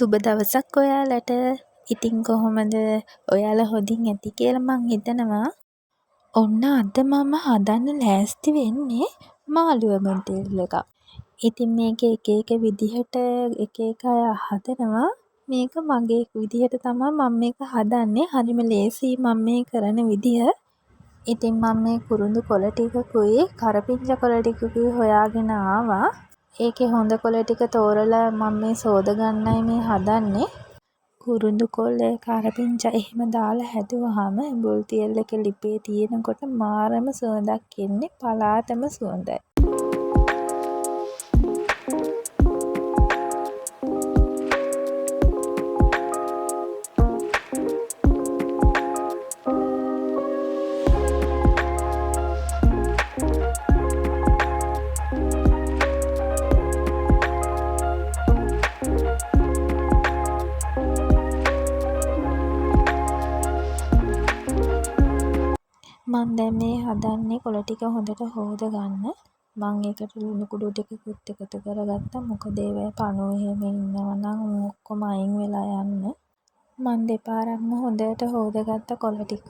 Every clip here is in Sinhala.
සුබ දවසක් ඔයාලට. ඉතින් කොහොමද? ඔයාලා හොඳින් ඇති කියලා මං හිතනවා. ඔන්න අද මම හදන්න ලෑස්ති වෙන්නේ මාළුවා මොඩෙල් එකක්. ඉතින් මේක එක එක විදිහට එක එක අය හදනවා. මේක මගේ විදිහට තමයි මම මේක හදන්නේ. හරිම ලේසියි මම මේ කරන විදිහ. ඉතින් මම මේ කුරුඳු කොළ ටිකකුයි කරපිංචා කොළ ටිකකුයි හොයාගෙන ආවා. ඒකේ හොඳ කොළ ටික තෝරලා මම මේ සෝද ගන්නයි මේ හදන්නේ. කුරුඳු කොළ කරපිංචා එහෙම දාලා හැදුවාම බුල් තියල් එක ලිපේ තියෙනකොට මාරම සුවඳක් එන්නේ. පලාතම සුවඳයි. මම දැන් මේ හදන්නේ කොළ ටික හොඳට හොද ගන්න. මම ඒකට ලුණු කුඩු ටිකකුත් එකතු කරගත්තා. මොකද ඒවැ පණුව එහෙම ඉන්නවා නම් ඔක්කොම අයින් වෙලා යන්න. මම දෙපාරක්ම හොඳට හොදගත්ත කොළ ටික.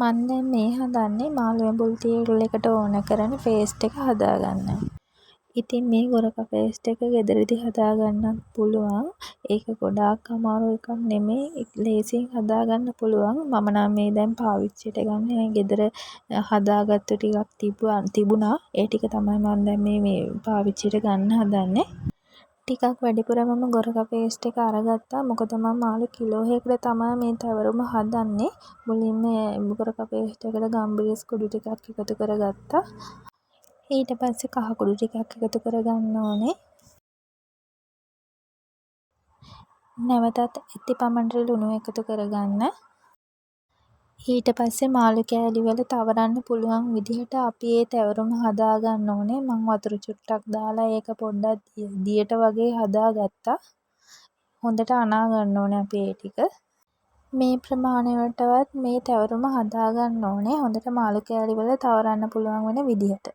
මම දැන් මේ හදන්නේ මාළුවා බුල් තියල් එකට ඕන කරන පේස්ට් එක හදාගන්නයි. ඉතින් මේ ගොරකා පේස්ට් එක ගෙදරදී හදාගන්නත් පුළුවන්. ඒක ගොඩාක් අමාරු එකක් නෙමෙයි. ලේසියෙන් හදාගන්න පුළුවන්. මම නම් මේ දැන් පාවිච්චියට ගන්නේ ගෙදර හදාගත්තු ටිකක් තිබුණා. ඒ ටික තමයි මම දැන් මේ පාවිච්චියට ගන්න හදන්නේ. ටිකක් වැඩිපුර මම ගොරකා පේස්ට් එක අරගත්තා. මොකද මම මාළු කිලෝයකට තමයි මේ තවරුම හදන්නේ. මුලින්ම ගොරකා පේස්ට් එකට ගම්බිරිස් කුඩු ටිකක් එකතු කරගත්තා. ඊට පස්සේ කහ කුඩු ටිකක් එකතු කරගන්න ඕනේ. නැවතත් ඇති පමණට ලුණු එකතු කරගන්න. ඊට පස්සේ මාළු කෑලි වල තවරන්න පුළුවන් විදිහට අපි ඒ තවරුම හදාගන්න ඕනේ. මම වතුර චුට්ටක් දාලා ඒක පොඩ්ඩක් දියට වගේ හදාගත්තා. හොඳට අනා ගන්න ඕනේ අපි ඒ ටික. මේ ප්‍රමාණයටවත් මේ තවරුම හදාගන්න ඕනේ. හොඳට මාළු කෑලි වල තවරන්න පුළුවන් වෙන විදිහට.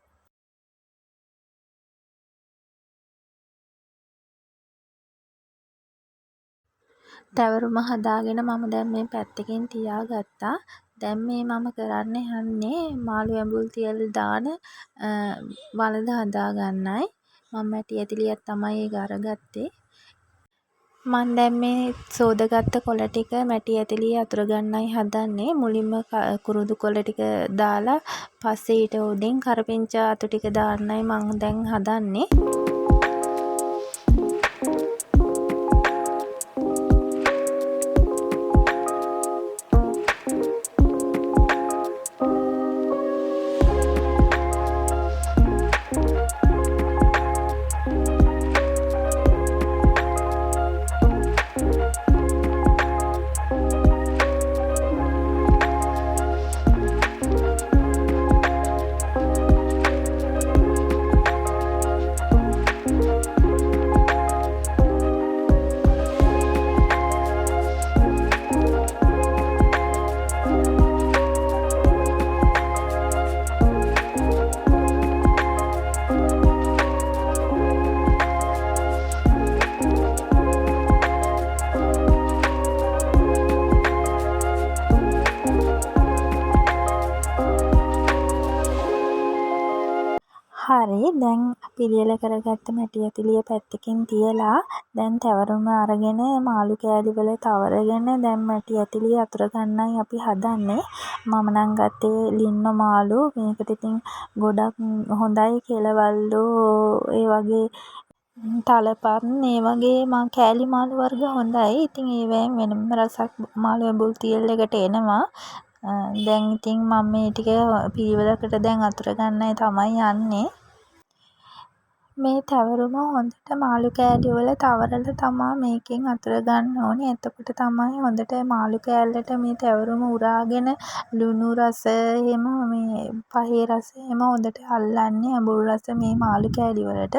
තවරුම හදාගෙන මම දැන් මේ පැත්තකින් තියාගත්තා. දැන් මේ මම කරන්න යන්නේ මාළු ඇඹුල් තියල් දාන වලද හදාගන්නයි. මම මැටි ඇතිලියක් තමයි ඒක අරගත්තේ. මම දැන් මේ සෝදගත්ත කොළ ටික මැටි ඇතිලියේ අතුර ගන්නයි හදන්නේ. මුලින්ම කුරුඳු කොළ ටික දාලා පස්සේ ඊට උඩින් කරපිංචා අතු ටික දාන්නයි මම දැන් හදන්නේ. පිළියෙල කරගත්ත මැටි ඇතිලිය පැත්තකින් තියලා දැන් තැවරුම අරගෙන මාළු කෑලි වල තවරගෙන දැන් මැටි ඇතිලිය අතුර ගන්නයි අපි හදන්නේ. මම නම් ගත්තේ ලින්න මාළු. මේකට ඉතින් ගොඩක් හොඳයි කෙලවල්ලු ඒ වගේ තලපන් ඒ වගේ කෑලි මාළු වර්ග හොඳයි. ඉතින් ඒවයින් වෙනම රසක් මාළු ඇඹුල් තියල් එකට එනවා. දැන් ඉතින් මම මේ ටික පිළිවෙලකට දැන් අතුර ගන්නයි තමයි යන්නේ. මේ තැවරුම හොඳට මාළු කෑලි වල තවරලා තමා මේකෙන් අතුර ගන්න ඕනේ. එතකොට තමයි හොඳට මාළු කෑල්ලට මේ තැවරුම උරාගෙන ලුණු රස එහෙම මේ පහේ රස එහෙම හොඳට අල්ලන්නේ ඇඹුල් රස මේ මාළු කෑලි වලට.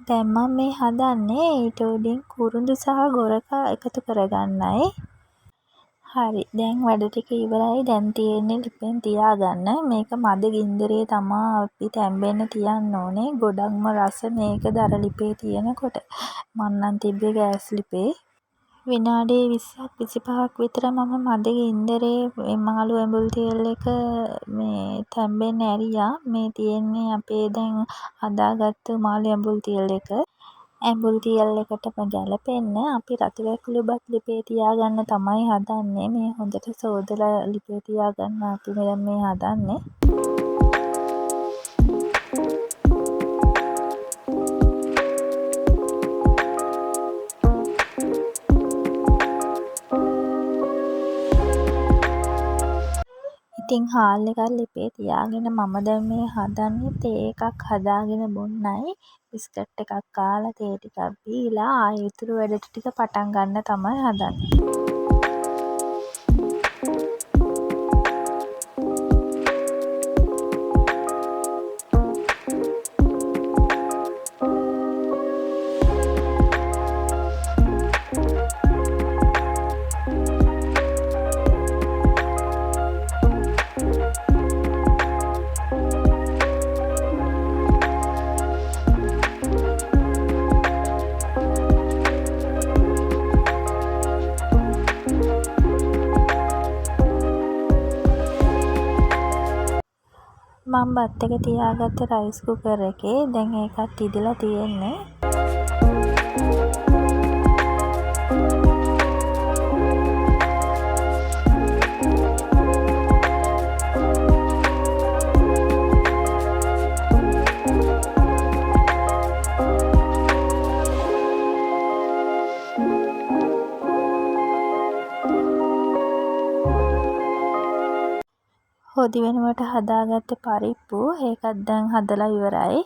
දැන් මම මේ හදන්නේ ඊට උඩින් කුරුඳු සහ ගොරකා එකතු කරගන්නයි. හරි දැන් වැඩ ටික ඉවරයි. දැන් තියෙන්නේ ලිපෙන් තියාගන්න. මේක මද ගින්දරේ තමා අපි තැම්බෙන්න තියන්න ඕනේ. ගොඩක්ම රස මේක දර ලිපේ තියෙනකොට. මං නම් තිබ්බේ ගෑස් ලිපේ. විනාඩි 20ක් 25ක් විතර මම මද ගින්දරේ මාළු ඇඹුල් තියල් එක මේ තැම්බෙන්න ඇරියා. මේ තියෙන්නේ අපේ දැන් හදාගත්තු මාළු ඇඹුල් තියල් එක. ඇඹුල් තියල් එකටම ගැලපෙන්න අපි රතු වැකුළුබත් ලිපේ තියාගන්න තමයි හදන්නේ. මේ හොඳට සෝදලා ලිපේ තියාගන්න අපි දැන් මේ හදන්නේ. ඉතින් හාල් එකක් ලිපේ තියාගෙන මම දැන් මේ හදන්නේ තේ එකක් හදාගෙන බොන්නයි. බිස්කට් එකක් කාලා තේ ටිකක් බීලා ආයෙ ඉතුරු වැඩ ටික පටන් ගන්න තමයි හදන්නේ. මම බත් එක තියාගත්ත රයිස් කුකර් එකේ දැන් ඒකත් ඉදලා තියෙන්නේ. හොදි වෙනුවට හදාගත්ත පරිප්පු ඒකත් දැන් හදලා ඉවරයි.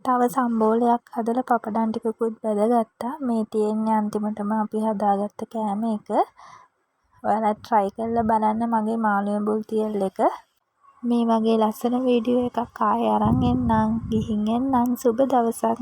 තව සම්බෝලයක් හදලා පපඩම් ටිකකුත් බැදගත්තා. මේ තියෙන්නේ අන්තිමටම අපි හදාගත්ත කෑම එක. ඔයාලා try කරලා බලන්න මගේ මාළු ඇඹුල් තියල් එක. මේ වගේ ලස්සන වීඩියෝ එකක් ආයෙ අරන් එන්නම්. ගිහින් එන්නම්. සුබ දවසක්.